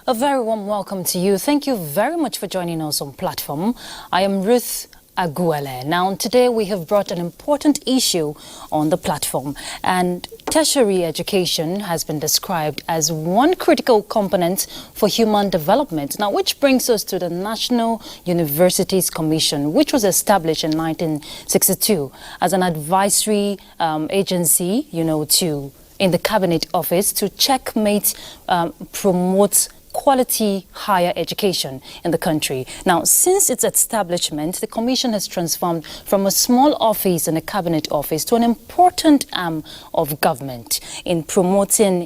A very warm welcome to you. Thank you very much for joining us on platform. I am Ruth Aguele. Now, today we have brought an important issue on the platform, and tertiary education has been described as one critical component for human development. Now, which brings us to the National Universities Commission, which was established in 1962 as an advisory agency, in the Cabinet Office to checkmate, promote quality higher education in the country. Now, since its establishment, the Commission has transformed from a small office in a Cabinet Office to an important arm of government in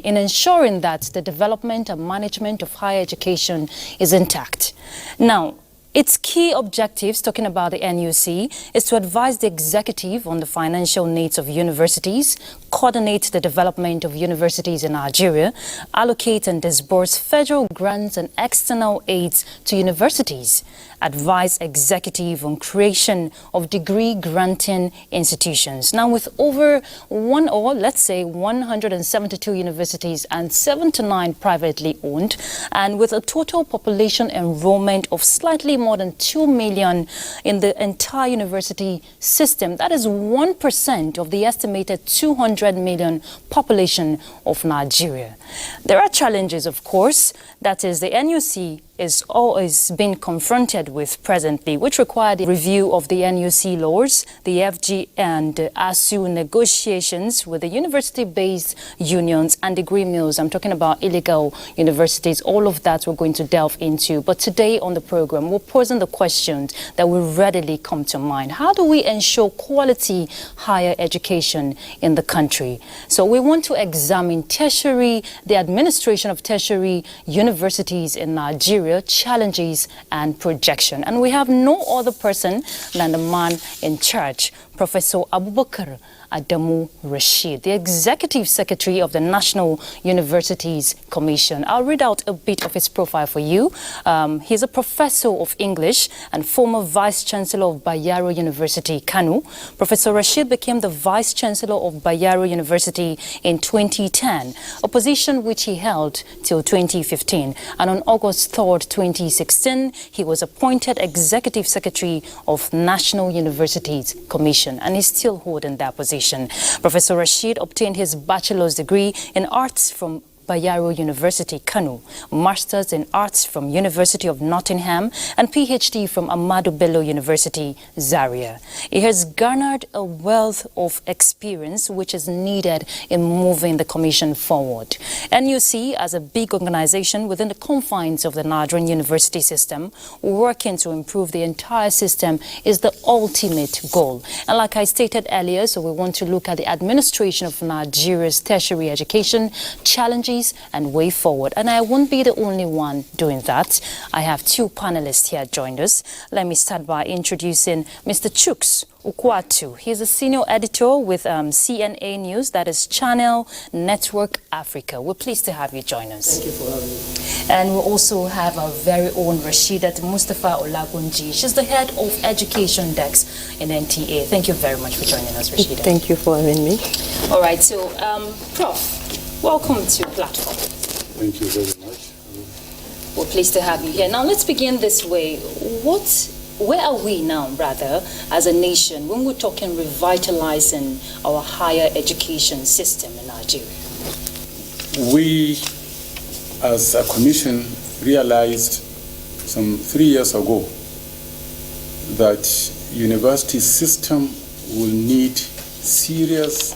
ensuring that the development and management of higher education is intact. Now, its key objectives, talking about the NUC, is to advise the executive on the financial needs of universities, coordinate the development of universities in Nigeria, allocate and disburse federal grants and external aids to universities, advise executive on creation of degree-granting institutions. Now, with over 172 universities and 79 privately owned, and with a total population enrollment of slightly more than 2 million in the entire university system, that is 1% of the estimated 200 million population of Nigeria. There are challenges, of course, that is the NUC is always being confronted with presently, which require the review of the NUC laws, the FG and ASU negotiations with the university-based unions and degree mills. I'm talking about illegal universities. All of that we're going to delve into. But today on the program, we're posing the questions that will readily come to mind. How do we ensure quality higher education in the country? So we want to examine the administration of tertiary universities in Nigeria, challenges and projection. And we have no other person than the man in charge, Professor Abubakar Adamu Rashid, the Executive Secretary of the National Universities Commission. I'll read out a bit of his profile for you. He's a professor of English and former Vice Chancellor of Bayero University, Kano. Professor Rashid became the Vice Chancellor of Bayero University in 2010, a position which he held till 2015. And on August 3rd, 2016, he was appointed Executive Secretary of National Universities Commission, and he's still holding that position. Professor Rashid obtained his bachelor's degree in arts from Bayero University, Kano, Masters in Arts from University of Nottingham, and PhD from Ahmadu Bello University, Zaria. He has garnered a wealth of experience which is needed in moving the Commission forward. NUC, as a big organization within the confines of the Nigerian university system, working to improve the entire system is the ultimate goal. And like I stated earlier, so we want to look at the administration of Nigeria's tertiary education, challenges and way forward. And I won't be the only one doing that. I have two panelists here joined us. Let me start by introducing Mr. Chuks Ukwatu. He's a senior editor with CNA News, that is Channel Network Africa. We're pleased to have you join us. Thank you for having me. And we also have our very own Rashidat Mustafa Olagunji. She's the head of Education Desk in NTA. Thank you very much for joining us, Rashidat. Thank you for having me. All right, so Prof, welcome to Platform. Thank you very much. We're pleased to have you here. Now, let's begin this way. Where are we now, rather, as a nation, when we're talking revitalizing our higher education system in Nigeria? We, as a commission, realized some 3 years ago that university system will need serious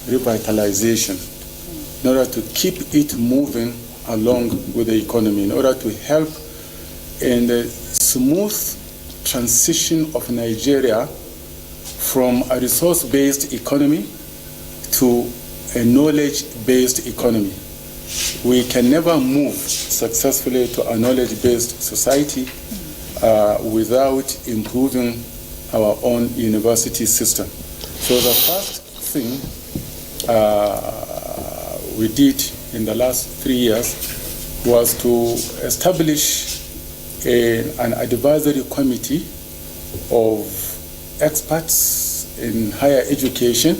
revitalization in order to keep it moving along with the economy, in order to help in the smooth transition of Nigeria from a resource-based economy to a knowledge-based economy. We can never move successfully to a knowledge-based society without improving our own university system. So the first thing we did in the last 3 years was to establish an advisory committee of experts in higher education,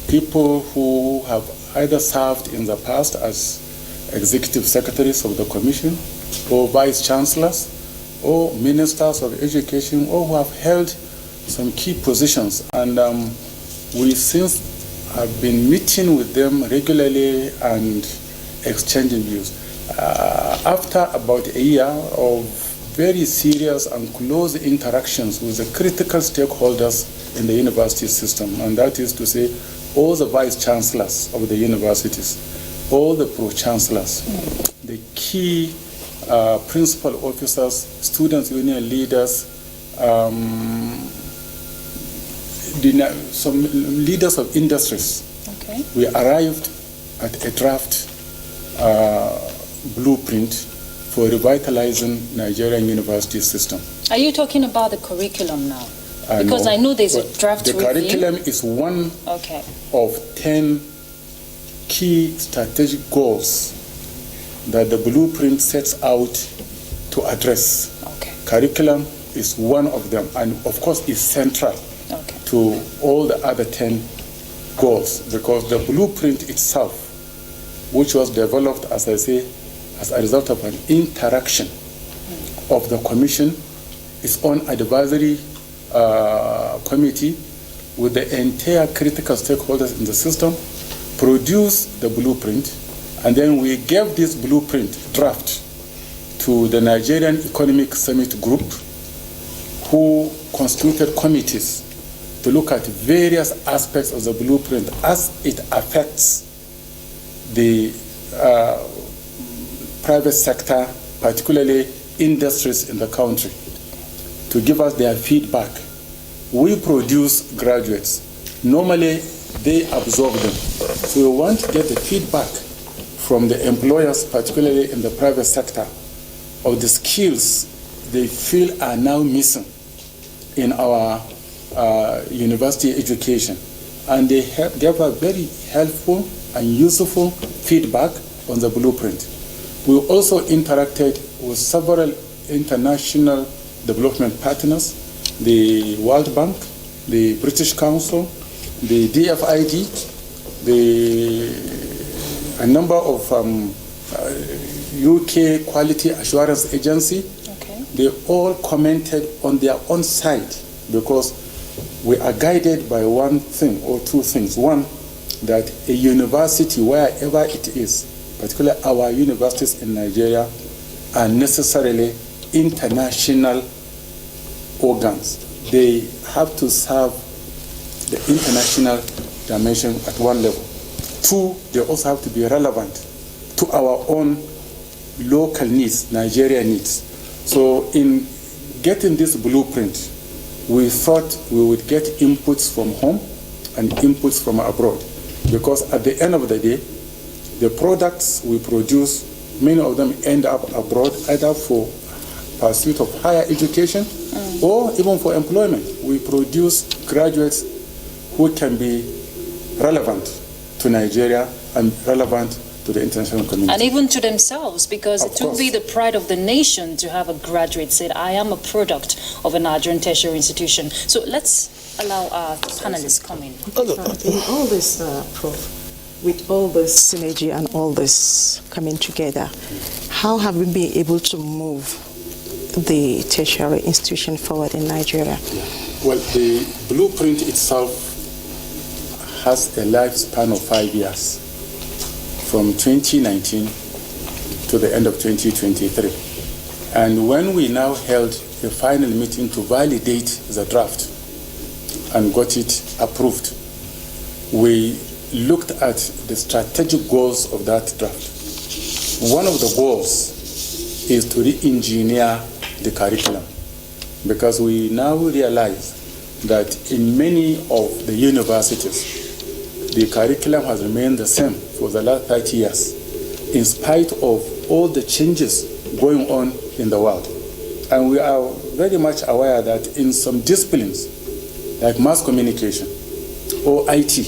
people who have either served in the past as executive secretaries of the commission, or vice chancellors, or ministers of education, or who have held some key positions. And we since have been meeting with them regularly and exchanging views. After about a year of very serious and close interactions with the critical stakeholders in the university system, and that is to say, all the vice chancellors of the universities, all the pro-chancellors, the key principal officers, students' union leaders, some leaders of industries. Okay. We arrived at a draft blueprint for revitalizing Nigerian university system. Are you talking about the curriculum now? Because I know there's a draft review. The curriculum is one of 10 key strategic goals that the blueprint sets out to address. Okay. Curriculum is one of them, and of course is central to all the other 10 goals, because the blueprint itself, which was developed, as I say, as a result of an interaction of the commission, its own advisory committee with the entire critical stakeholders in the system, produced the blueprint, and then we gave this blueprint draft to the Nigerian Economic Summit Group, who constituted committees to look at various aspects of the blueprint as it affects the private sector, particularly industries in the country, to give us their feedback. We produce graduates. Normally, they absorb them. So we want to get the feedback from the employers, particularly in the private sector, of the skills they feel are now missing in our university education. And they gave a very helpful and useful feedback on the blueprint. We also interacted with several international development partners, the World Bank, the British Council, the DFID, a number of UK Quality Assurance Agency. Okay. They all commented on their own side, because we are guided by one thing or two things. One, that a university, wherever it is, particularly our universities in Nigeria, are necessarily international organs. They have to serve the international dimension at one level. Two, they also have to be relevant to our own local needs, Nigerian needs. So in getting this blueprint, we thought we would get inputs from home and inputs from abroad, because at the end of the day, the products we produce, many of them end up abroad, either for pursuit of higher education or even for employment. We produce graduates who can be relevant to Nigeria and relevant to the international community. And even to themselves, because Of it would course. be the pride of the nation to have a graduate say, I am a product of a Nigerian tertiary institution. So let's allow our panelists come in. In all this, Prof, with all this synergy and all this coming together, how have we been able to move the tertiary institution forward in Nigeria? Well, the blueprint itself has a lifespan of 5 years, from 2019 to the end of 2023. And when we now held a final meeting to validate the draft and got it approved, we looked at the strategic goals of that draft. One of the goals is to re-engineer the curriculum, because we now realize that in many of the universities, the curriculum has remained the same for the last 30 years, in spite of all the changes going on in the world. And we are very much aware that in some disciplines, like mass communication or IT,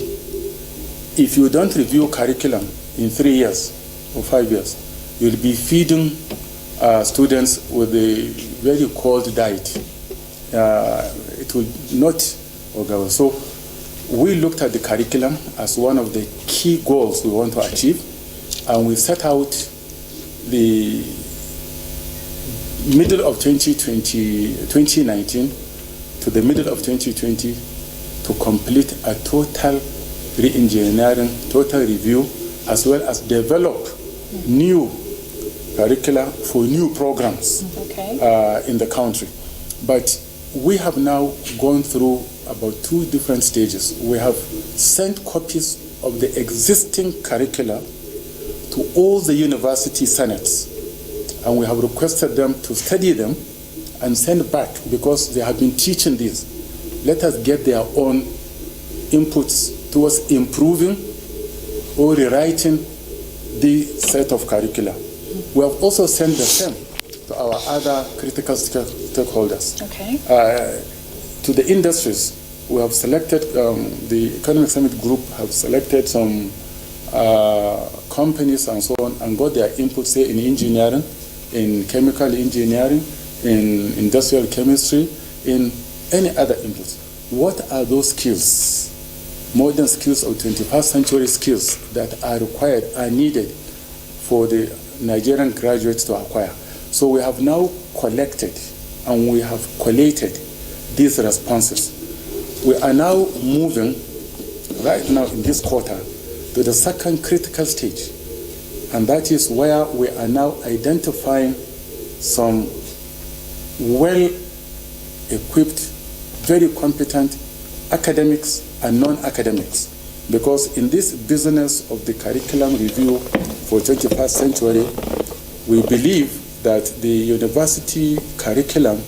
if you don't review curriculum in 3 years or 5 years, you'll be feeding students with a very cold diet. It will not go. So we looked at the curriculum as one of the key goals we want to achieve, and we set out the middle of 2019 to the middle of 2020 to complete a total re-engineering, total review, as well as develop new curricula for new programs in the country. But we have now gone through about 2 different stages. We have sent copies of the existing curricula to all the university senates, and we have requested them to study them and send back, because they have been teaching these. Let us get their own inputs towards improving or rewriting the set of curricula. We have also sent the same to our other critical stakeholders. To the industries, we have selected, the Economic Summit Group have selected some companies and so on, and got their input, say, in engineering, in chemical engineering, in industrial chemistry, in any other inputs. What are those skills, modern skills or 21st century skills that are required, are needed for the Nigerian graduates to acquire? So we have now collected and we have collated these responses. We are now moving, right now in this quarter, to the second critical stage, and that is where we are now identifying some well-equipped, very competent academics and non-academics, because in this business of the curriculum review for 21st century, we believe that the university curriculum,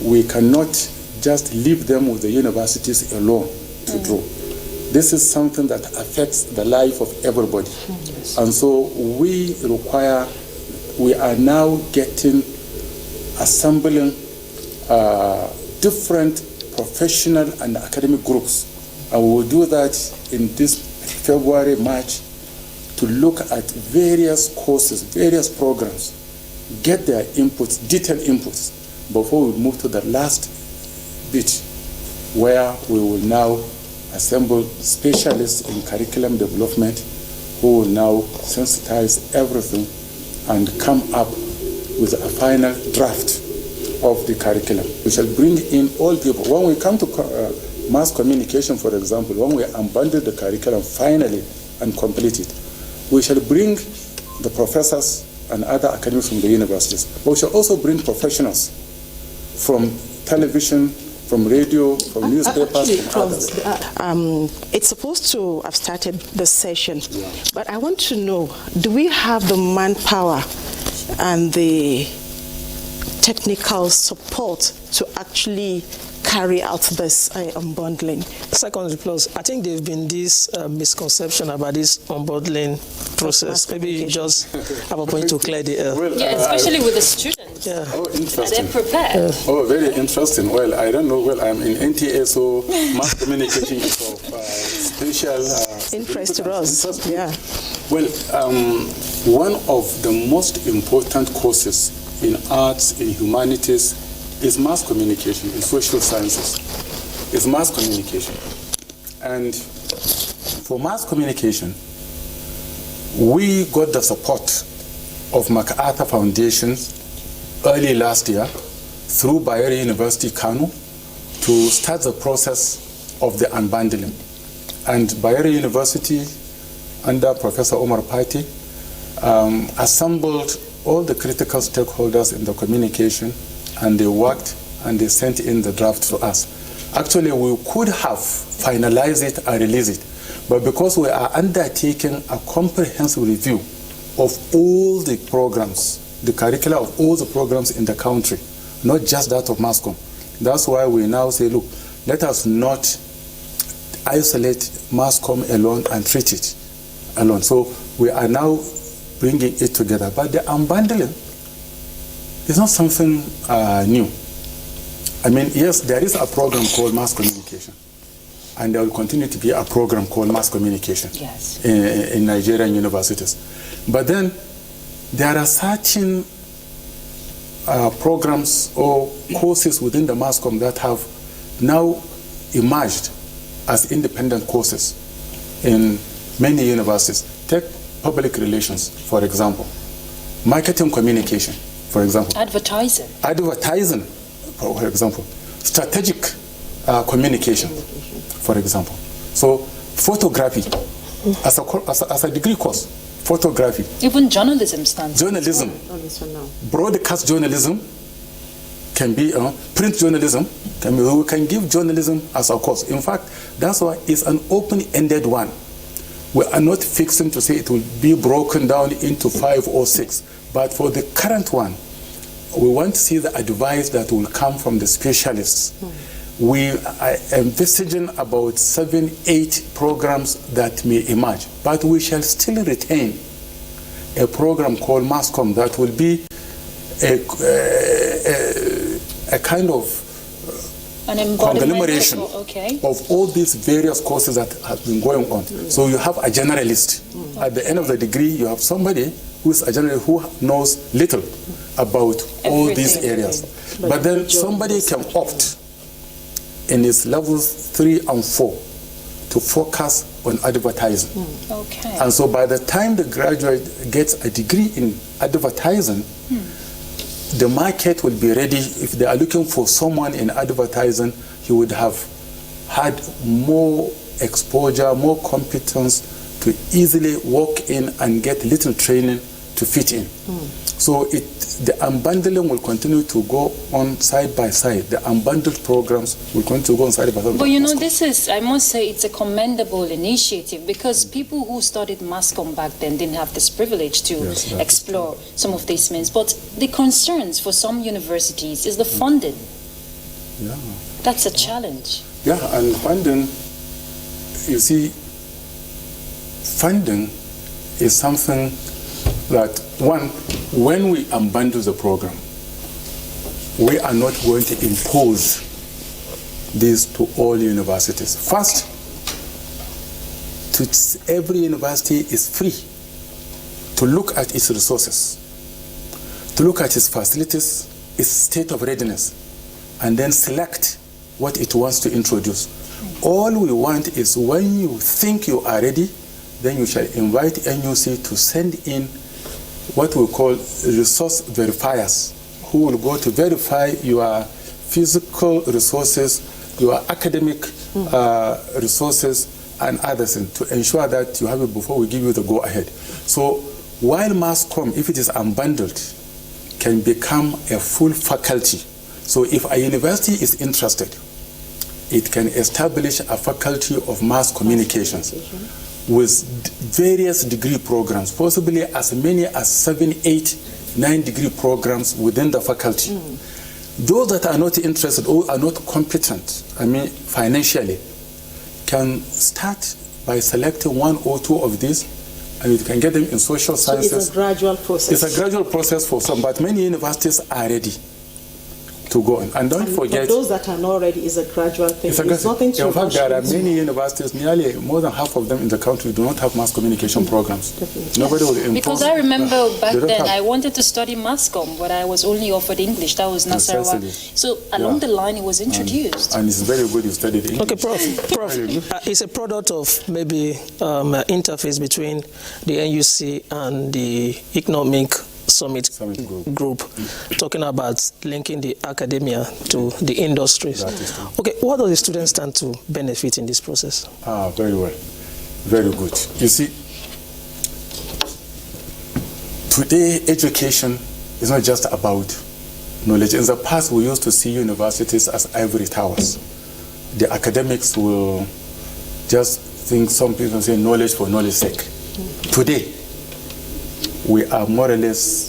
we cannot just leave them with the universities alone to draw. This is something that affects the life of everybody. And so we are now assembling different professional and academic groups. And we will do that in this February, March, to look at various courses, various programs, get their inputs, detailed inputs, before we move to the last bit, where we will now assemble specialists in curriculum development who will now sensitize everything and come up with a final draft of the curriculum. We shall bring in all people. When we come to mass communication, for example, when we unbundle the curriculum finally and complete it, we shall bring the professors and other academics from the universities. But we shall also bring professionals from television, from radio, from newspapers, from others. It's supposed to have started the session, but I want to know, do we have the manpower and the technical support to actually carry out this unbundling? Secondly, plus, I think there's been this misconception about this unbundling process. Maybe you just have a point to clear the air. Well, especially with the students. Yeah. Oh, interesting. They're prepared. Oh, very interesting. Well, I don't know. Well, I'm in NTA, so mass communication is of special interest to us. Yeah. Well, one of the most important courses in arts, in humanities, is mass communication, in social sciences. It's mass communication. And for mass communication, we got the support of MacArthur Foundation early last year through Bayero University, Kano, to start the process of the unbundling. And Bayero University, under Professor Omar Pati, assembled all the critical stakeholders in the communication, and they worked and they sent in the draft to us. Actually, we could have finalized it and released it, but because we are undertaking a comprehensive review of all the programs, the curricula of all the programs in the country, not just that of MASCOM. That's why we now say, look, let us not isolate MASCOM alone and treat it alone. So we are now bringing it together. But the unbundling is not something new. I mean, yes, there is a program called mass communication, and there will continue to be a program called mass communication in Nigerian universities. But then there are certain programs or courses within the MASCOM that have now emerged as independent courses in many universities. Take public relations, for example. marketing communication, for example. Advertising. Advertising, for example. Strategic communication, for example. So photography, as a degree course, photography. Even journalism stands. Journalism. Broadcast journalism can be print journalism. We can give journalism as a course. In fact, that's why it's an open-ended one. We are not fixing to say it will be broken down into 5 or 6. But for the current one, we want to see the advice that will come from the specialists. We are envisaging about 7, 8 programs that may emerge. But we shall still retain a program called MASCOM that will be a kind of conglomeration of all these various courses that have been going on. So you have a generalist. At the end of the degree, you have somebody who is a generalist who knows little about all these areas. But then somebody can opt in his levels 3 and 4 to focus on advertising. And so by the time the graduate gets a degree in advertising, the market will be ready. If they are looking for someone in advertising, he would have had more exposure, more competence to easily walk in and get little training to fit in. So the unbundling will continue to go on side by side. The unbundled programs will continue to go on side by side. But you know, this is, I must say, it's a commendable initiative, because people who studied MASCOM back then didn't have this privilege to explore some of these means. But the concerns for some universities is the funding. That's a challenge. Yeah, and funding, you see, funding is something that, one, when we unbundle the program, we are not going to impose this to all universities. First, every university is free to look at its resources, to look at its facilities, its state of readiness, and then select what it wants to introduce. All we want is, when you think you are ready, then you shall invite NUC to send in what we call resource verifiers, who will go to verify your physical resources, your academic resources, and others, to ensure that you have it before we give you the go-ahead. So while MASCOM, if it is unbundled, can become a full faculty. So if a university is interested, it can establish a faculty of mass communications with various degree programs, possibly as many as 7, 8, 9 degree programs within the faculty. Those that are not interested or are not competent, financially, can start by selecting 1 or 2 of these, and you can get them in social sciences. So it's a gradual process. It's a gradual process for some, but many universities are ready to go on. And don't forget, for those that are not ready, it's a gradual thing. It's nothing to in fact, there are many universities, nearly more than half of them in the country, do not have mass communication programs. Definitely. Nobody will impose. Because I remember back then, I wanted to study MASCOM, but I was only offered English. That was Nasarawa. So along the line, it was introduced. And it's very good you studied English. Okay, Prof. It's a product of maybe interface between the NUC and the economic Summit group, talking about linking the academia to the industries. Okay, what do the students stand to benefit in this process? Very well. Very good. You see, today education is not just about knowledge. In the past, we used to see universities as ivory towers. The academics will just think, some people say, knowledge for knowledge's sake. Today, we are more or less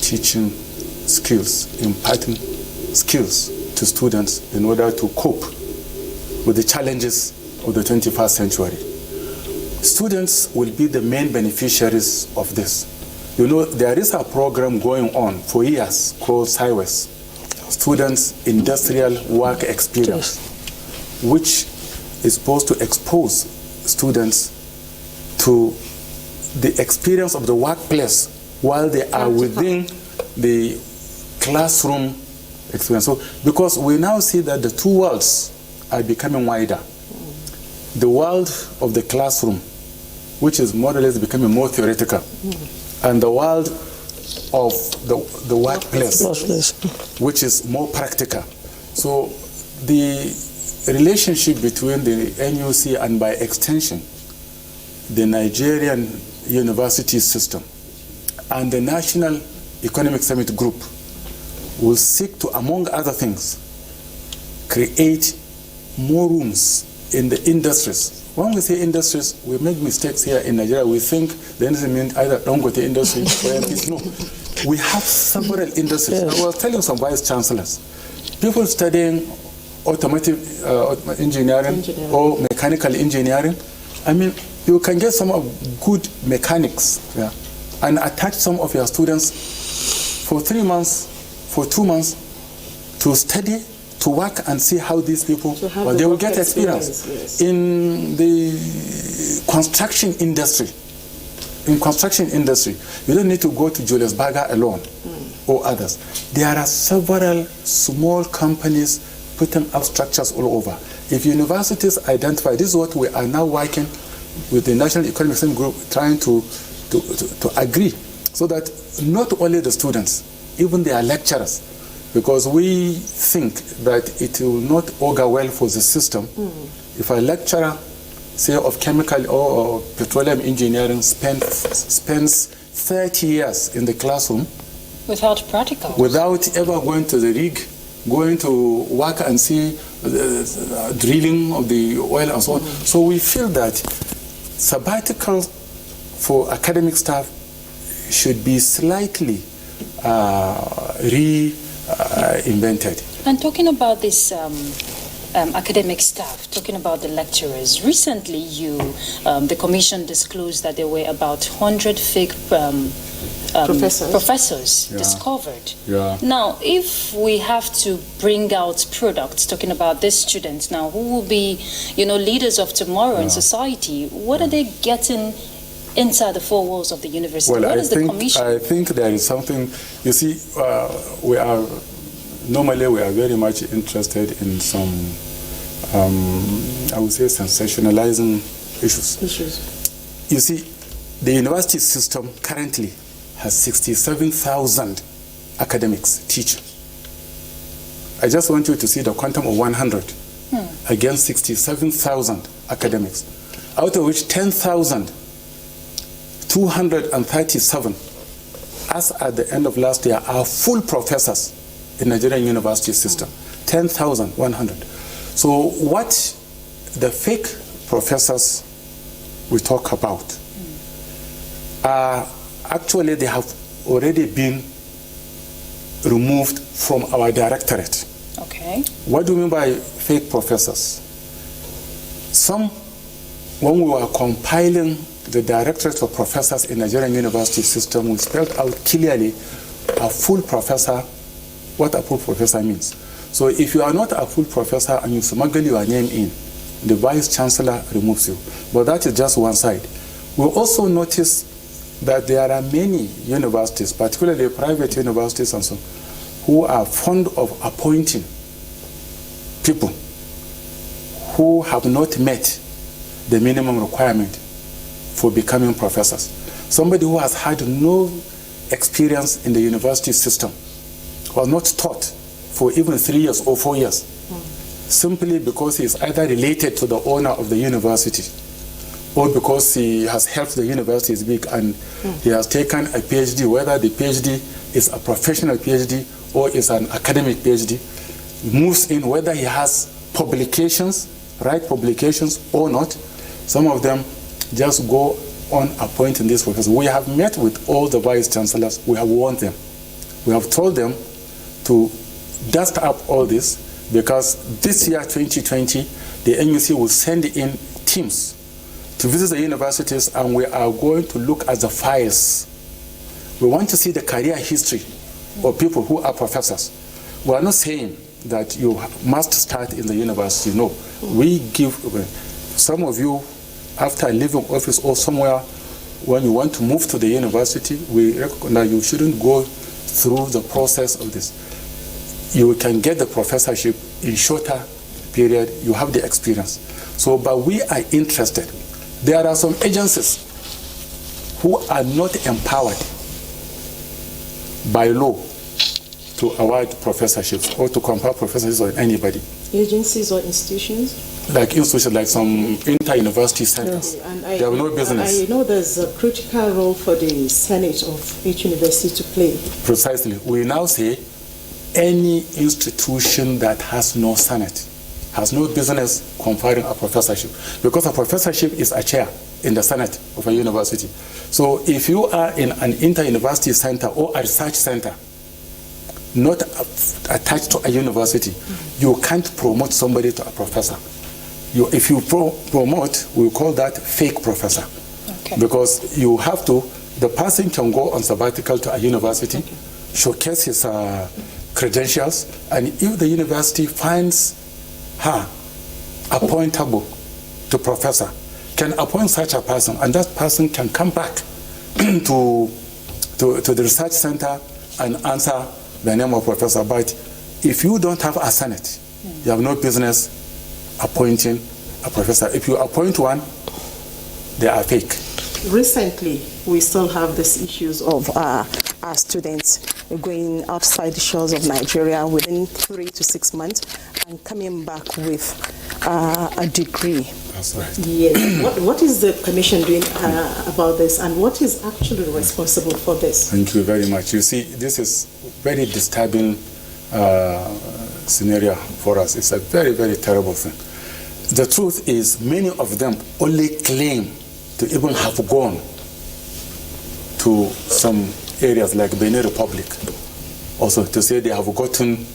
teaching skills, imparting skills to students in order to cope with the challenges of the 21st century. Students will be the main beneficiaries of this. You know, there is a program going on for years called SIWES, Students Industrial Work Experience, which is supposed to expose students to the experience of the workplace while they are within the classroom experience. So, because we now see that the two worlds are becoming wider. The world of the classroom, which is more or less becoming more theoretical, and the world of the workplace, Workplace. which is more practical. So the relationship between the NUC and by extension, the Nigerian university system and the National Economic Summit Group will seek to, among other things, create more rooms in the industries. When we say industries, we make mistakes here in Nigeria. We think the industry means either Dangote industry or MPs. No. We have several industries. Yes. I was telling some vice chancellors, people studying automotive engineering or mechanical engineering, I mean, you can get some of good mechanics, yeah, and attach some of your students for 3 months, for 2 months to study, to work and see how these people, well, they will get experience. Yes. In the construction industry, you don't need to go to Julius Berger alone or others. There are several small companies putting up structures all over. If universities identify, this is what we are now working with the National Economic Summit Group, trying to agree, so that not only the students, even their lecturers, because we think that it will not augur well for the system if a lecturer, say of chemical or petroleum engineering, spends 30 years in the classroom Without practical. without ever going to the rig, going to work and see the drilling of the oil and so on. So we feel that sabbatical for academic staff should be slightly reinvented. And talking about this academic staff, talking about the lecturers, recently the commission disclosed that there were about 100 fake professors discovered. Yeah. Now, if we have to bring out products, talking about these students now, who will be, leaders of tomorrow in society, what are they getting inside the four walls of the university? Well, what is the commission? I think there is something, you see, normally we are very much interested in some, I would say, sensationalizing issues. You see, the university system currently has 67,000 academics, teachers. I just want you to see the quantum of 100 against 67,000 academics, out of which 10,237, as at the end of last year, are full professors in Nigerian university system. 10,100. So what the fake professors we talk about are actually, they have already been removed from our directorate. Okay. What do we mean by fake professors? Some, when we were compiling the directorate of professors in Nigerian university system, we spelled out clearly a full professor, what a full professor means. So if you are not a full professor and you smuggle your name in, the vice chancellor removes you. But that is just one side. We also notice that there are many universities, particularly private universities and so on, who are fond of appointing people who have not met the minimum requirement for becoming professors. Somebody who has had no experience in the university system, was not taught for even 3 years or 4 years, simply because he is either related to the owner of the university or because he has helped the university is big and he has taken a PhD, whether the PhD is a professional PhD or is an academic PhD, moves in whether he has publications, right publications or not. Some of them just go on appointing these professors. We have met with all the vice chancellors. We have warned them. We have told them to dust up all this, because this year, 2020, the NUC will send in teams to visit the universities, and we are going to look at the files. We want to see the career history of people who are professors. We are not saying that you must start in the university. No. We give some of you, after leaving office or somewhere, when you want to move to the university, we recognize you shouldn't go through the process of this. You can get the professorship in shorter period. You have the experience. So, but we are interested. There are some agencies who are not empowered by law to award professorships or to confer professorships on anybody. Agencies or institutions? Like institutions, like some inter-university centers. Yes. And they have no business. I know there's a critical role for the Senate of each university to play. Precisely. We now say any institution that has no Senate has no business conferring a professorship, because a professorship is a chair in the Senate of a university. So if you are in an inter-university center or a research center, not attached to a university, you can't promote somebody to a professor. If you promote, we call that fake professor. Okay. Because you have to, the person can go on sabbatical to a university, showcase his credentials, and if the university finds her appointable to professor, can appoint such a person, and that person can come back to the research center and answer the name of professor. But if you don't have a Senate, you have no business appointing a professor. If you appoint one, they are fake. Recently, we still have these issues of our students going outside the shores of Nigeria within 3 to 6 months and coming back with a degree. That's right. Yes. What is the Commission doing about this, and what is actually responsible for this? Thank you very much. You see, this is very disturbing scenario for us. It's a very, very terrible thing. The truth is, many of them only claim to even have gone to some areas like Benin Republic, also to say they have gotten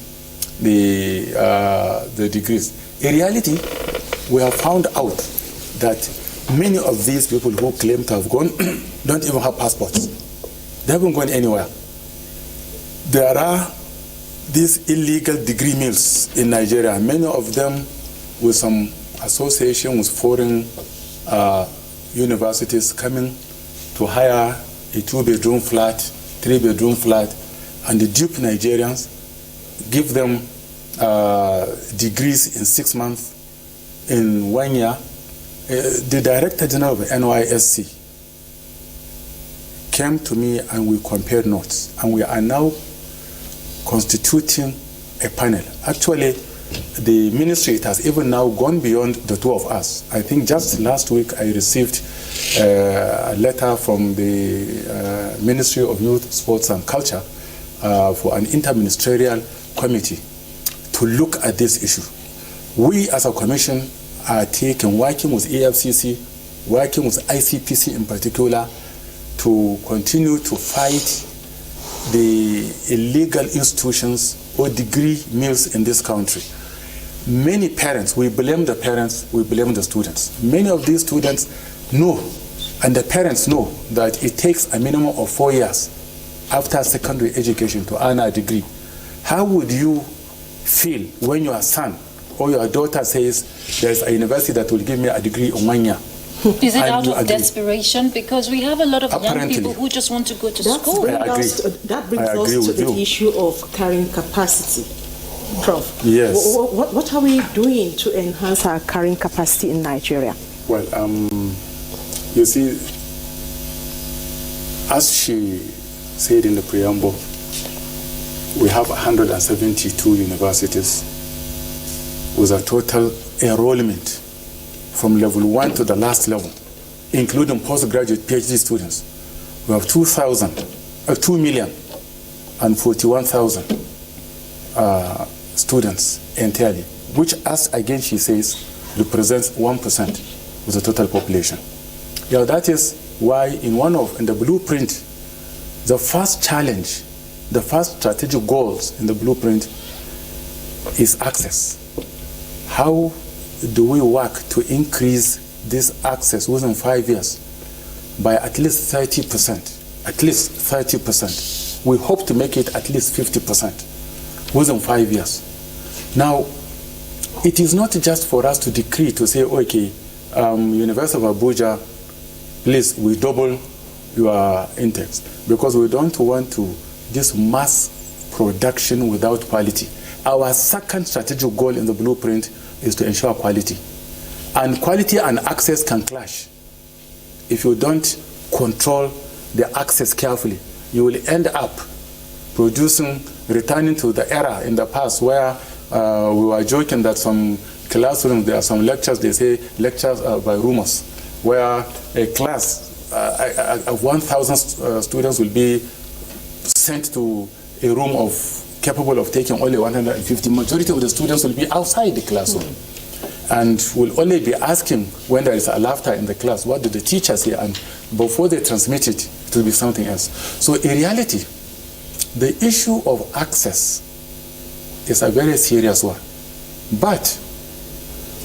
the degrees. In reality, we have found out that many of these people who claim to have gone don't even have passports. They haven't gone anywhere. There are these illegal degree mills in Nigeria, many of them with some association with foreign universities coming to hire a 2-bedroom flat, 3-bedroom flat, and the dupe Nigerians, give them degrees in 6 months, in 1 year. The Director General of NYSC came to me and we compared notes, and we are now constituting a panel. Actually, the ministry, it has even now gone beyond the two of us. I think just last week I received a letter from the Ministry of Youth, Sports and Culture for an interministerial committee to look at this issue. We as a commission are working with EFCC, working with ICPC in particular, to continue to fight the illegal institutions or degree mills in this country. Many parents, we blame the parents, we blame the students. Many of these students know, and the parents know, that it takes a minimum of 4 years after secondary education to earn a degree. How would you feel when your son or your daughter says there's a university that will give me a degree in 1 year? Is it out of desperation? Because we have a lot of young people who just want to go to school. That brings us to the issue of carrying capacity, Prof. Yes. What are we doing to enhance our carrying capacity in Nigeria? Well, you see, as she said in the preamble, we have 172 universities with a total enrollment from level 1 to the last level, including postgraduate PhD students. We have 2,041,000 students entirely, which, as again she says, represents 1% of the total population. Yeah, that is why in the blueprint, the first challenge, the first strategic goals in the blueprint is access. How do we work to increase this access within 5 years by at least 30%? At least 30%. We hope to make it at least 50% within 5 years. Now, it is not just for us to decree to say, okay, University of Abuja, please, we double your intakes, because we don't want to this mass production without quality. Our second strategic goal in the blueprint is to ensure quality. And quality and access can clash. If you don't control the access carefully, you will end up returning to the era in the past where we were joking that some classrooms, there are some lectures, they say lectures by rumors, where a class of 1,000 students will be sent to a room capable of taking only 150. Majority of the students will be outside the classroom. And will only be asking when there is a laughter in the class, what did the teacher say? And before they transmit it, it will be something else. So in reality, the issue of access is a very serious one. But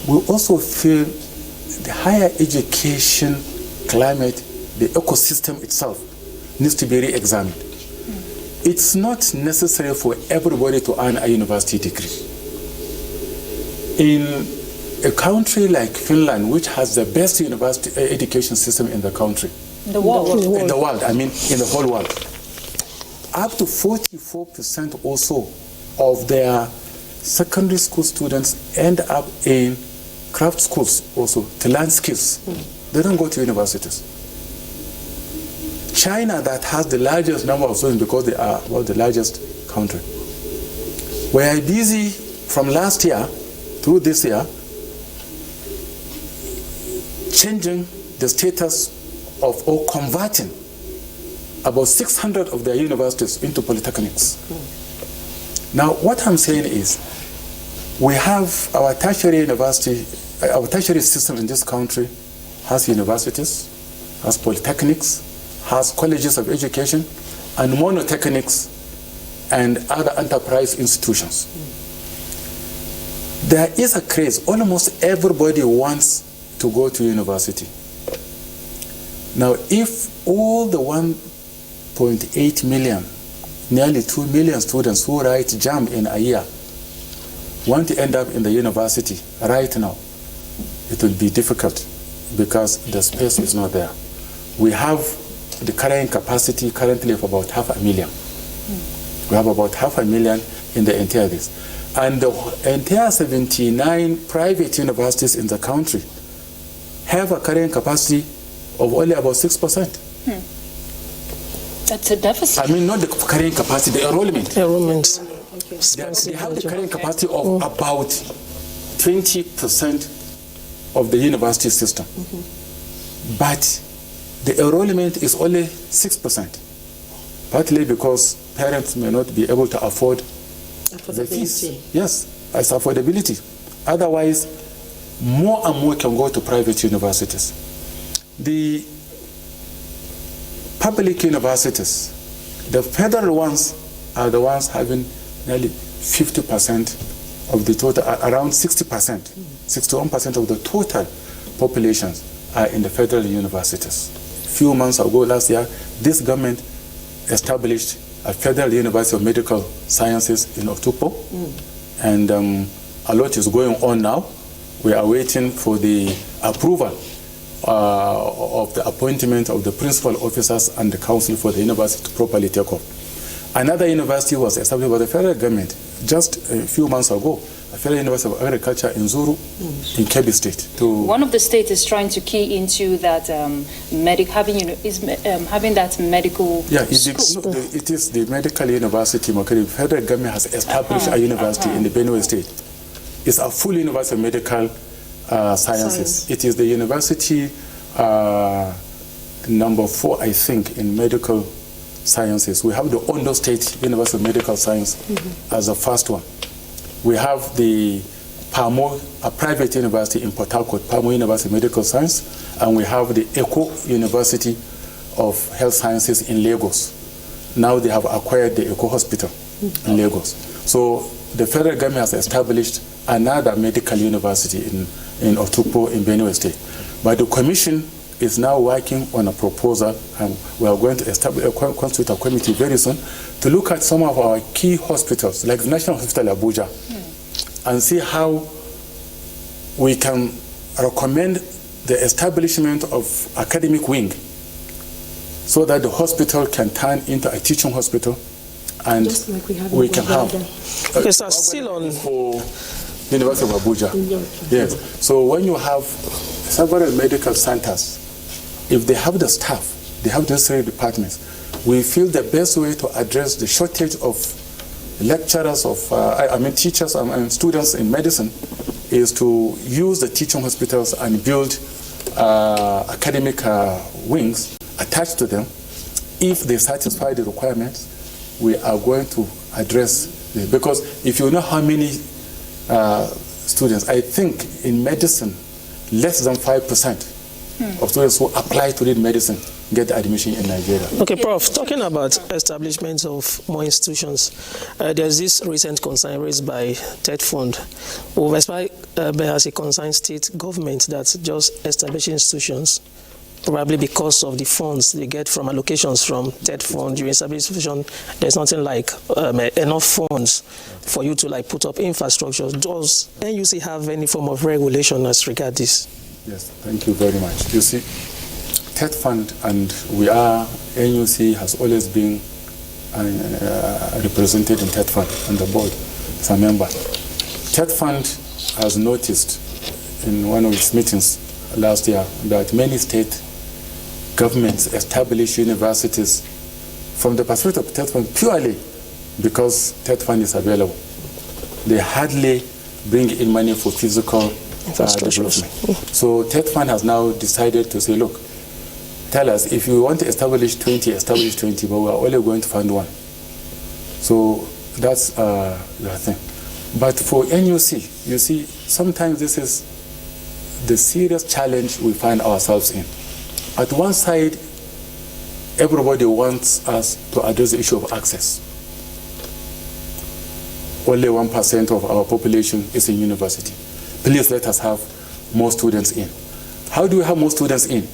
we also feel the higher education climate, the ecosystem itself, needs to be re-examined. It's not necessary for everybody to earn a university degree. In a country like Finland, which has the best university education system in the country, in the world, in the world, I mean in the whole world, up to 44% also of their secondary school students end up in craft schools also, to learn skills. They don't go to universities. China, that has the largest number of students because they are the largest country, we are busy from last year through this year changing the status of, or converting about 600 of their universities into polytechnics. Now, what I'm saying is, we have our tertiary university, our tertiary system in this country has universities, has polytechnics, has colleges of education, and monotechnics and other enterprise institutions. There is a craze. Almost everybody wants to go to university. Now, if all the 1.8 million, nearly 2 million students who write JAM in a year want to end up in the university right now, it will be difficult because the space is not there. We have the carrying capacity currently of about 500,000. We have about 500,000 in the entire this. And the entire 79 private universities in the country have a carrying capacity of only about 6%. That's a deficit. I mean, not the carrying capacity, the enrollment. Enrollment. They have the carrying capacity of about 20% of the university system. But the enrollment is only 6%, partly because parents may not be able to afford the fees. Yes, it's affordability. Otherwise, more and more can go to private universities. The public universities, the federal ones are the ones having nearly 50% of the total, around 60%, 61% of the total populations are in the federal universities. Few months ago, last year, this government established a Federal University of Medical Sciences in Otukpo, and a lot is going on now. We are waiting for the approval of the appointment of the principal officers and the council for the university to properly take off. Another university was established by the federal government just a few months ago, a Federal University of Agriculture in Zuru, in Kebbi State. One of the states is trying to key into that having that medical school. It is the medical university. The federal government has established a university in the Benue State. It's a full university of medical sciences. It is the university number 4, I think, in medical sciences. We have the Ondo State University of Medical Science as the first one. We have the PAMO, a private university in Port Harcourt, PAMO University of Medical Science, and we have the ECO University of Health Sciences in Lagos. Now they have acquired the ECO Hospital in Lagos. So the federal government has established another medical university in Otukpo in Benue State. But the commission is now working on a proposal, and we are going to constitute a committee very soon to look at some of our key hospitals, like the National Hospital Abuja, and see how we can recommend the establishment of academic wing so that the hospital can turn into a teaching hospital, and we can have still on for University of Abuja. Yes. So when you have several medical centers, if they have the staff, they have the necessary departments, we feel the best way to address the shortage of lecturers, teachers and students in medicine is to use the teaching hospitals and build academic wings attached to them. If they satisfy the requirements, we are going to address this. Because if you know how many students, I think in medicine, less than 5% of students who apply to read medicine get admission in Nigeria. Okay, Prof, talking about establishment of more institutions, there's this recent concern raised by TED Fund, as a concerned state government that just establishing institutions, probably because of the funds they get from allocations from TED Fund. During establishment, there's nothing like enough funds for you to put up infrastructure. Does NUC have any form of regulation as regards this? Yes, thank you very much. You see, TED Fund, and NUC has always been represented in TED Fund on the board as a member. TED Fund has noticed in one of its meetings last year that many state governments establish universities from the perspective of TED Fund purely because TED Fund is available. They hardly bring in money for physical development. So TED Fund has now decided to say, look, tell us, if you want to establish 20, establish 20, but we are only going to fund one. So that's the thing. But for NUC, you see, sometimes this is the serious challenge we find ourselves in. At one side, everybody wants us to address the issue of access. Only 1% of our population is in university. Please let us have more students in. How do we have more students in?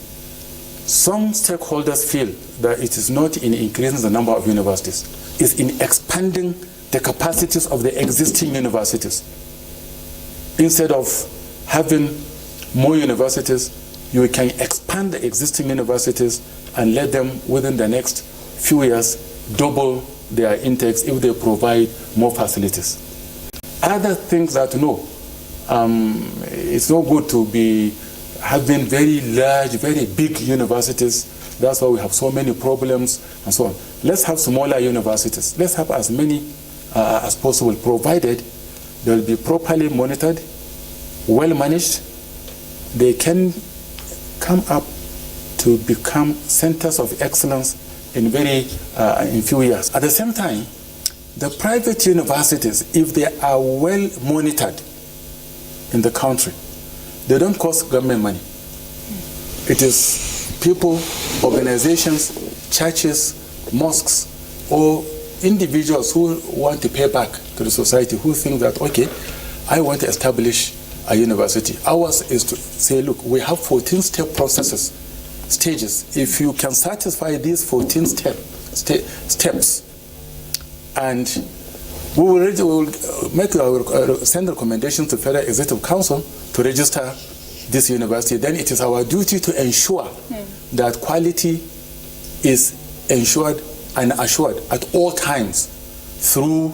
Some stakeholders feel that it is not in increasing the number of universities, it's in expanding the capacities of the existing universities. Instead of having more universities, you can expand the existing universities and let them, within the next few years, double their intakes if they provide more facilities. Other things that it's not good to be having very large, very big universities. That's why we have so many problems and so on. Let's have smaller universities. Let's have as many as possible, provided they will be properly monitored, well managed. They can come up to become centers of excellence in few years. At the same time, the private universities, if they are well monitored in the country, they don't cost government money. It is people, organizations, churches, mosques, or individuals who want to pay back to the society, who think that, okay, I want to establish a university. Ours is to say, look, we have 14-step stages. If you can satisfy these 14 steps, and we will send recommendations to Federal Executive Council to register this university. Then it is our duty to ensure that quality is ensured and assured at all times through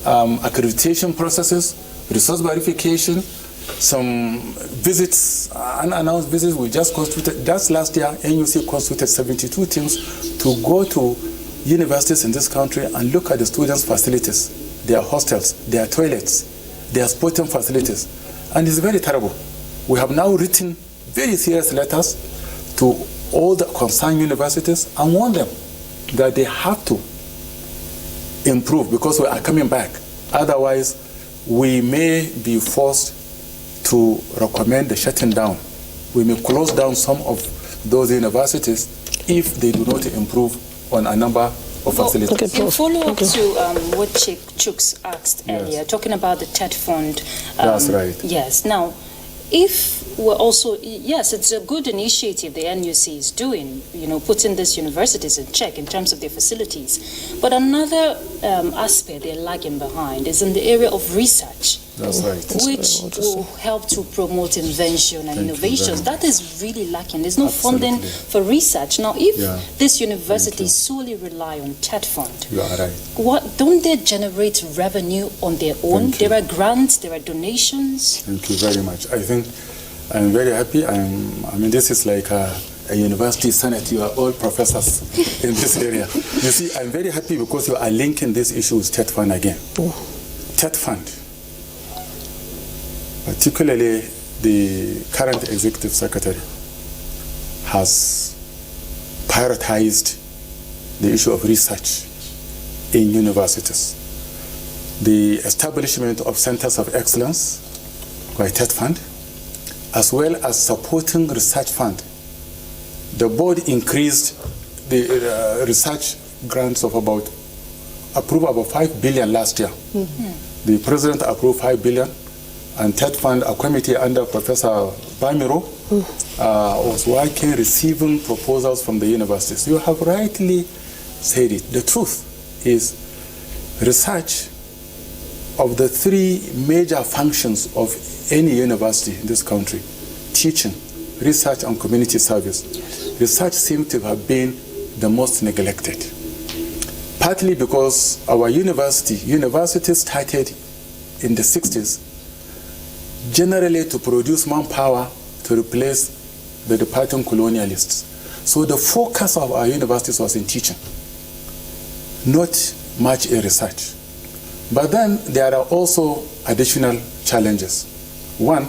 accreditation processes, resource verification, some visits, unannounced visits. We just constituted, just last year, NUC constituted 72 teams to go to universities in this country and look at the students' facilities, their hostels, their toilets, their sporting facilities. And it's very terrible. We have now written very serious letters to all the concerned universities and warn them that they have to improve because we are coming back. Otherwise, we may be forced to recommend the shutting down. We may close down some of those universities if they do not improve on a number of facilities. In follow-up to what Chooks asked earlier, talking about the TED Fund. That's right. Yes. Now, if we're also, yes, it's a good initiative the NUC is doing, putting these universities in check in terms of their facilities. But another aspect they're lagging behind is in the area of research. That's right. Which will help to promote invention and innovations. That is really lacking. There's no funding for research. Now, if this university solely rely on TED Fund, you are right. Don't they generate revenue on their own? There are grants, there are donations. Thank you very much. I think I'm very happy. This is like a university senate. You are all professors in this area. You see, I'm very happy because you are linking this issue with TED Fund again. TED Fund, particularly the current executive secretary, has prioritized the issue of research in universities. The establishment of centers of excellence by TED Fund, as well as supporting research fund. The board increased the research grants of approved about 5 billion last year. The president approved 5 billion, and TED Fund, a committee under Professor Bamiro, was working, receiving proposals from the universities. You have rightly said it. The truth is, research of the three major functions of any university in this country, teaching, research, and community service, research seems to have been the most neglected. Partly because our universities started in the 60s, generally to produce manpower to replace the departing colonialists. So the focus of our universities was in teaching, not much in research. But then there are also additional challenges. One,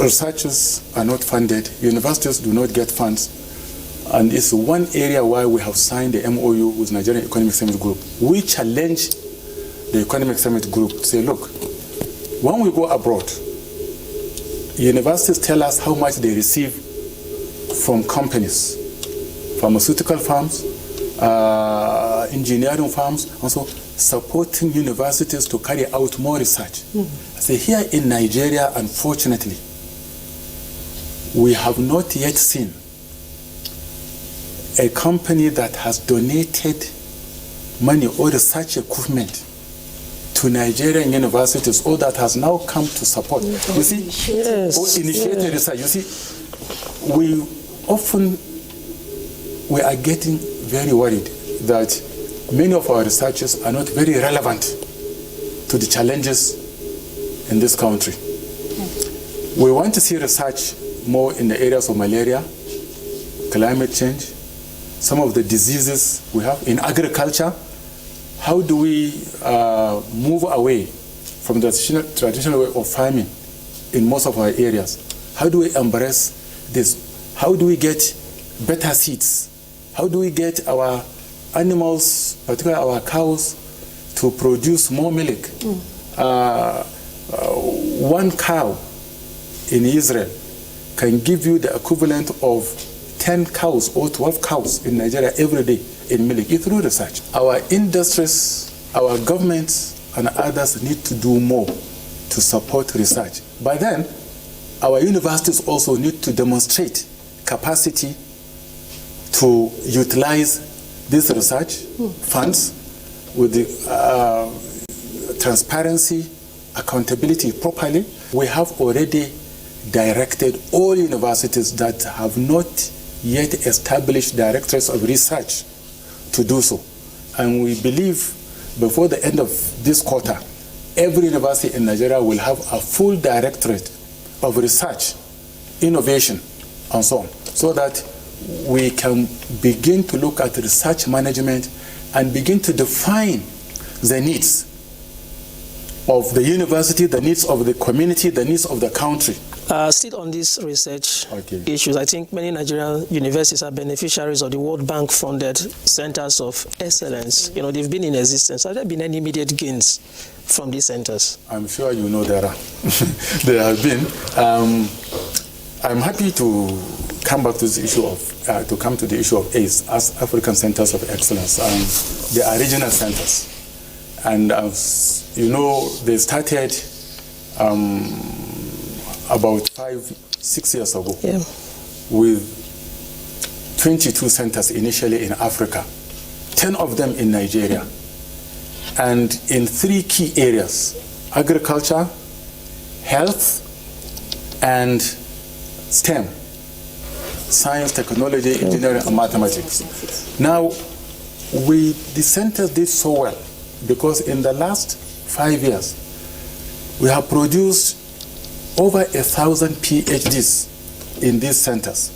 researchers are not funded, universities do not get funds, and it's one area why we have signed the MOU with Nigerian Economic Summit Group. We challenge the Economic Summit Group to say, look, when we go abroad, universities tell us how much they receive from companies, pharmaceutical firms, engineering firms, also supporting universities to carry out more research. So here in Nigeria, unfortunately, we have not yet seen a company that has donated money or research equipment to Nigerian universities, or that has now come to support. You see, or initiated research. You see, we are getting very worried that many of our researchers are not very relevant to the challenges in this country. We want to see research more in the areas of malaria, climate change, some of the diseases we have in agriculture. How do we move away from the traditional way of farming in most of our areas? How do we embrace this? How do we get better seeds? How do we get our animals, particularly our cows, to produce more milk? One cow in Israel can give you the equivalent of 10 cows or 12 cows in Nigeria every day in milk. It's through research. Our industries, our governments, and others need to do more to support research. But then, our universities also need to demonstrate capacity to utilize this research funds with the transparency, accountability properly. We have already directed all universities that have not yet established directorates of research to do so. And we believe before the end of this quarter, every university in Nigeria will have a full directorate of research, innovation, and so on, so that we can begin to look at research management and begin to define the needs of the university, the needs of the community, the needs of the country. Still on these research issues, I think many Nigerian universities are beneficiaries of the World Bank funded centers of excellence. You know, they've been in existence. Have there been any immediate gains from these centers? I'm sure you know there are. There have been. I'm happy to come back to this issue of, to come to the issue of ACE, as African Centers of Excellence. They are regional centers. And you know, they started about 5-6 years ago with 22 centers initially in Africa, 10 of them in Nigeria, and in 3 key areas: agriculture, health, and STEM, science, technology, engineering, and mathematics. Now, the centers did so well because in the last 5 years, we have produced over 1,000 PhDs in these centers,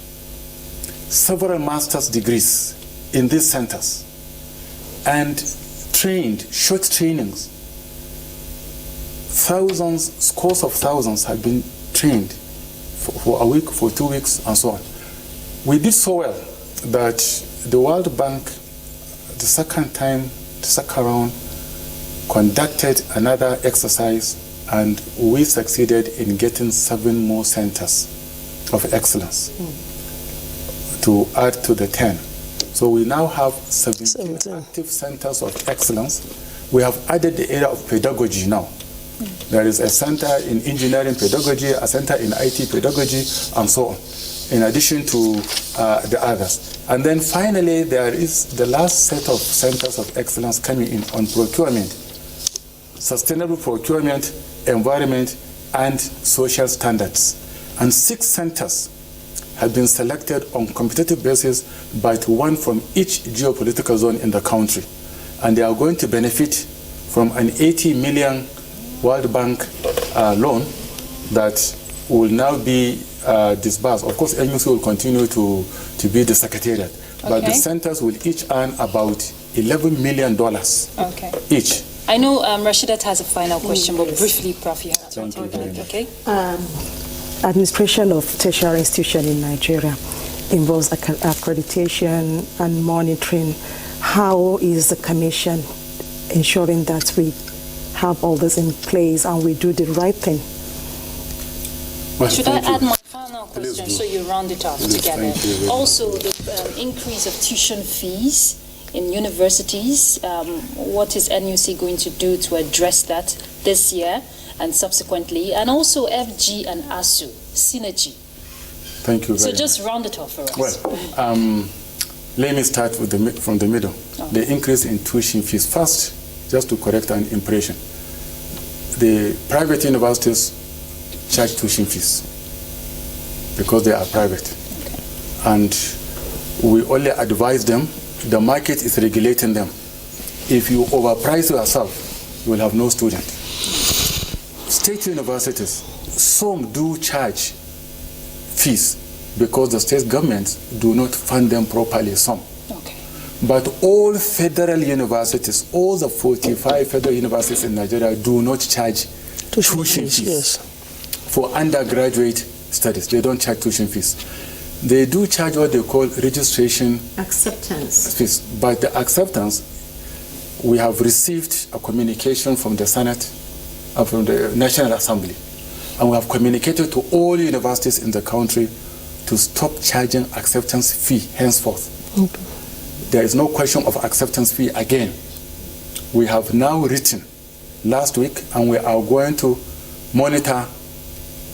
several master's degrees in these centers, and trained, short trainings. Thousands, scores of thousands have been trained for a week, for 2 weeks, and so on. We did so well that the World Bank, the second round, conducted another exercise, and we succeeded in getting 7 more centers of excellence to add to the 10. So we now have 17 active centers of excellence. We have added the area of pedagogy now. There is a center in engineering pedagogy, a center in IT pedagogy, and so on, in addition to the others. And then finally, there is the last set of centers of excellence coming in on procurement, sustainable procurement, environment, and social standards. And 6 centers have been selected on competitive basis, but 1 from each geopolitical zone in the country. And they are going to benefit from an 80 million World Bank loan that will now be disbursed. Of course, NUC will continue to be the secretariat, but the centers will each earn about $11 million each. I know Rashidat has a final question, but briefly, Prof, you have to talk. Okay. Administration of tertiary institution in Nigeria involves accreditation and monitoring. How is the Commission ensuring that we have all this in place and we do the right thing? Well, should I add my final question so you round it off together? Also, the increase of tuition fees in universities, what is NUC going to do to address that this year and subsequently? And also FG and ASU, synergy. Thank you very much. So just round it off for us. Well, let me start with from the middle. The increase in tuition fees. First, just to correct an impression, the private universities charge tuition fees because they are private. And we only advise them, the market is regulating them. If you overprice yourself, you will have no student. State universities, some do charge fees because the state governments do not fund them properly, some. But all federal universities, all the 45 federal universities in Nigeria do not charge tuition fees for undergraduate studies. They don't charge tuition fees. They do charge what they call registration acceptance fees. But the acceptance, we have received a communication from the Senate and from the National Assembly, and we have communicated to all universities in the country to stop charging acceptance fee henceforth. There is no question of acceptance fee again. We have now written last week, and we are going to monitor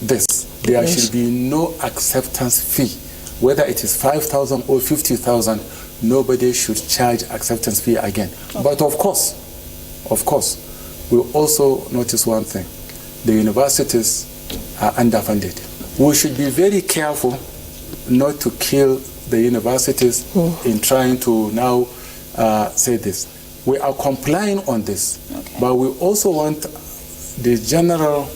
this. There should be no acceptance fee. Whether it is 5,000 or 50,000, nobody should charge acceptance fee again. But of course, we also notice one thing. The universities are underfunded. We should be very careful not to kill the universities in trying to now say this. We are complying on this, but we also want the general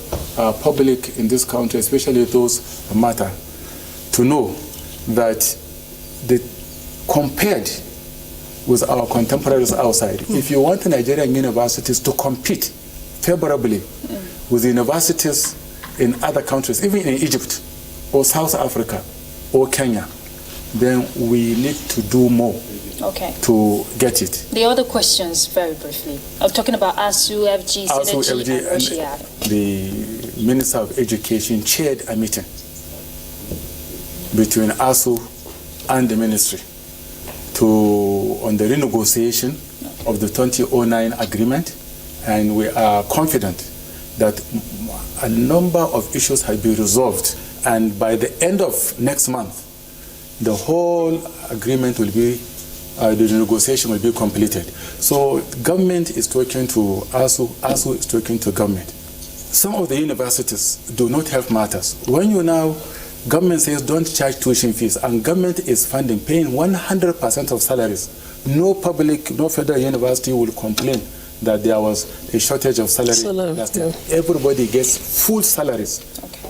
public in this country, especially those who matter, to know that compared with our contemporaries outside, if you want Nigerian universities to compete favorably with universities in other countries, even in Egypt or South Africa or Kenya, then we need to do more to get it. The other questions, very briefly. I'm talking about ASU, FG, Synergy, and OSHA. The Minister of Education chaired a meeting between ASU and the ministry on the renegotiation of the 2009 agreement, and we are confident that a number of issues have been resolved, and by the end of next month, the whole agreement will be, the negotiation will be completed. So government is talking to ASU, ASU is talking to government. Some of the universities do not have matters. When you now, government says don't charge tuition fees, and government is funding, paying 100% of salaries, no federal university will complain that there was a shortage of salary last year. Everybody gets full salaries,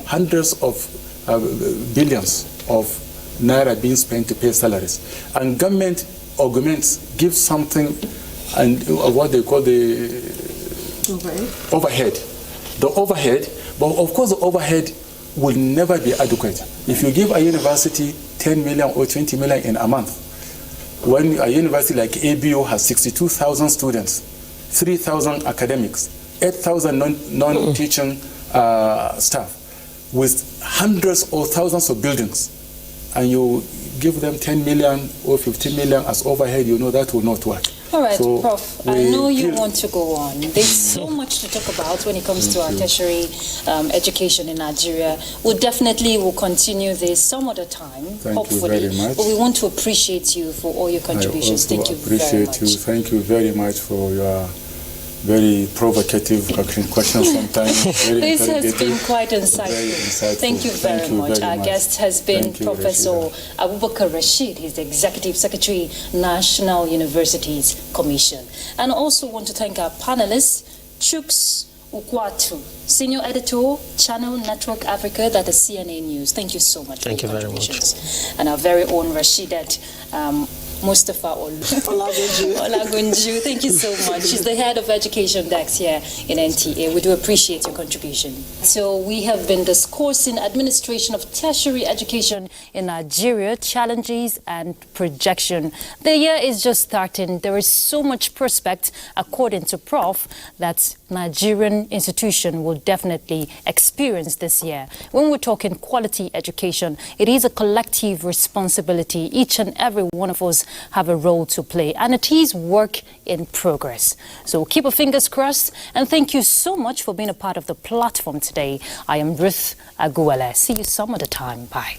hundreds of billions of naira being spent to pay salaries. And government augments, gives something, and what they call the overhead. The overhead, but of course the overhead will never be adequate. If you give a university 10 million or 20 million in a month, when a university like Abuja has 62,000 students, 3,000 academics, 8,000 non-teaching staff, with hundreds or thousands of buildings, and you give them 10 million or 15 million as overhead, you know that will not work. All right, So Prof, I know you want to go on. There's so much to talk about when it comes to our tertiary education in Nigeria. We definitely will continue this some other time, hopefully. You very much. But we want to appreciate you for all your contributions. Thank you very much. Thank you very much for your very provocative questions sometimes. This has been quite insightful. Thank you very much. Our guest has been Professor Abubakar Rashid. He's the Executive Secretary, National Universities Commission. And also want to thank our panelists, Chuks Ukwatu, Senior Editor, Channel Network Africa, that is CNN News. Thank you so much. Thank you very much. And our very own Rashidat Mustafa Olagunju. Thank you so much. She's the head of education desk here in NTA. We do appreciate your contribution. So we have been discussing administration of tertiary education in Nigeria, challenges and projection. The year is just starting. There is so much prospect, according to Prof, that Nigerian institution will definitely experience this year. When we're talking quality education, it is a collective responsibility. Each and every one of us have a role to play, and it is work in progress. So keep our fingers crossed, and thank you so much for being a part of the platform today. I am Ruth Aguwale. See you some other time. Bye.